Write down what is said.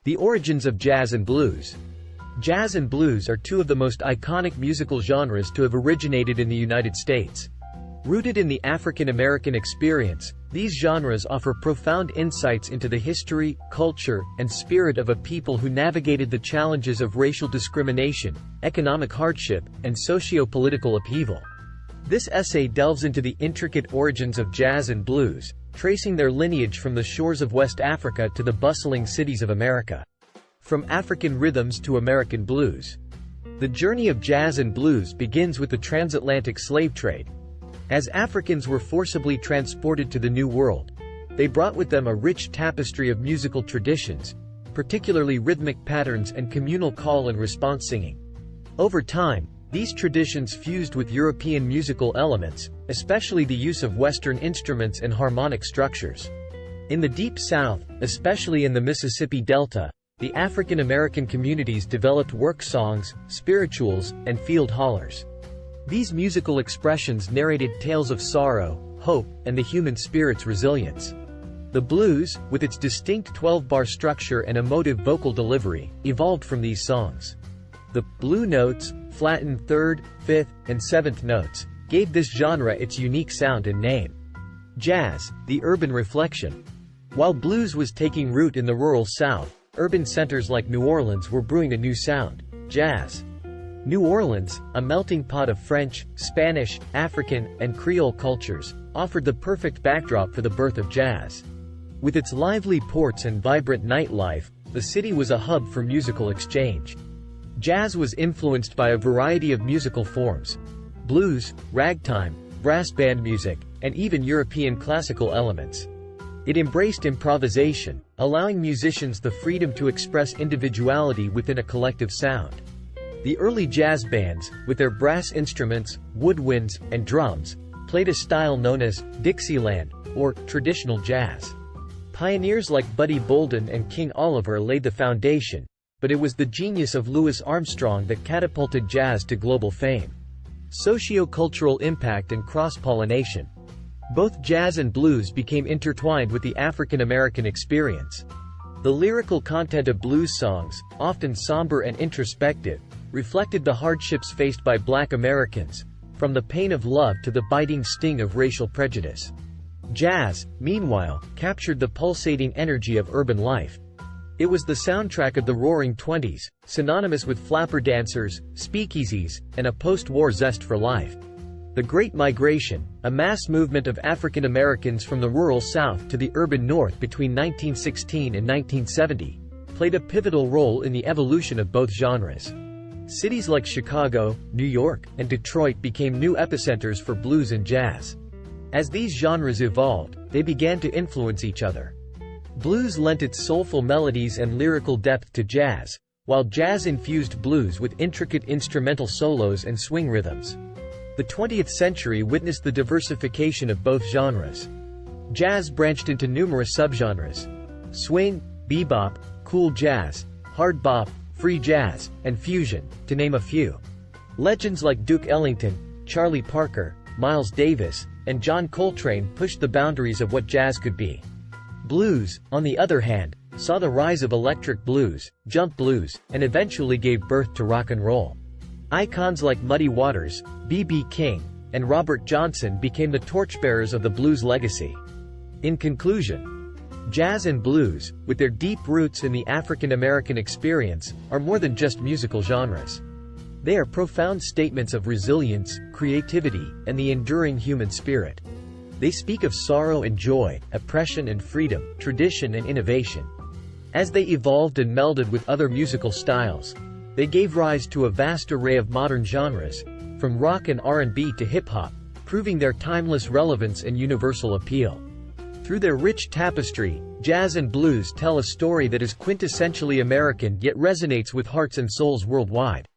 The origins of jazz and blues. Jazz and blues are two of the most iconic musical genres to have originated in the United States. Rooted in the African American experience, these genres offer profound insights into the history, culture, and spirit of a people who navigated the challenges of racial discrimination, economic hardship, and socio-political upheaval. This essay delves into the intricate origins of jazz and blues, tracing their lineage from the shores of West Africa to the bustling cities of America. From African rhythms to American blues. The journey of jazz and blues begins with the transatlantic slave trade. As Africans were forcibly transported to the New World, they brought with them a rich tapestry of musical traditions, particularly rhythmic patterns and communal call and response singing. Over time, these traditions fused with European musical elements, especially the use of Western instruments and harmonic structures. In the Deep South, especially in the Mississippi Delta, the African American communities developed work songs, spirituals, and field hollers. These musical expressions narrated tales of sorrow, hope, and the human spirit's resilience. The blues, with its distinct 12-bar structure and emotive vocal delivery, evolved from these songs. The blue notes, flattened third, fifth, and seventh notes, gave this genre its unique sound and name. Jazz, the urban reflection. While blues was taking root in the rural South, urban centers like New Orleans were brewing a new sound, jazz. New Orleans, a melting pot of French, Spanish, African, and Creole cultures, offered the perfect backdrop for the birth of jazz. With its lively ports and vibrant nightlife, the city was a hub for musical exchange. Jazz was influenced by a variety of musical forms: blues, ragtime, brass band music, and even European classical elements. It embraced improvisation, allowing musicians the freedom to express individuality within a collective sound. The early jazz bands, with their brass instruments, woodwinds, and drums, played a style known as Dixieland, or traditional jazz. Pioneers like Buddy Bolden and King Oliver laid the foundation, but it was the genius of Louis Armstrong that catapulted jazz to global fame. Socio-cultural impact and cross-pollination. Both jazz and blues became intertwined with the African American experience. The lyrical content of blues songs, often somber and introspective, reflected the hardships faced by Black Americans, from the pain of love to the biting sting of racial prejudice. Jazz, meanwhile, captured the pulsating energy of urban life. It was the soundtrack of the Roaring Twenties, synonymous with flapper dancers, speakeasies, and a post-war zest for life. The Great Migration, a mass movement of African Americans from the rural South to the urban North between 1916 and 1970, played a pivotal role in the evolution of both genres. Cities like Chicago, New York, and Detroit became new epicenters for blues and jazz. As these genres evolved, they began to influence each other. Blues lent its soulful melodies and lyrical depth to jazz, while jazz infused blues with intricate instrumental solos and swing rhythms. The 20th century witnessed the diversification of both genres. Jazz branched into numerous subgenres: swing, bebop, cool jazz, hard bop, free jazz, and fusion, to name a few. Legends like Duke Ellington, Charlie Parker, Miles Davis, and John Coltrane pushed the boundaries of what jazz could be. Blues, on the other hand, saw the rise of electric blues, jump blues, and eventually gave birth to rock and roll. Icons like Muddy Waters, B.B. King, and Robert Johnson became the torchbearers of the blues legacy. In conclusion, jazz and blues, with their deep roots in the African American experience, are more than just musical genres. They are profound statements of resilience, creativity, and the enduring human spirit. They speak of sorrow and joy, oppression and freedom, tradition and innovation. As they evolved and melded with other musical styles, they gave rise to a vast array of modern genres, from rock and R&B to hip-hop, proving their timeless relevance and universal appeal. Through their rich tapestry, jazz and blues tell a story that is quintessentially American yet resonates with hearts and souls worldwide.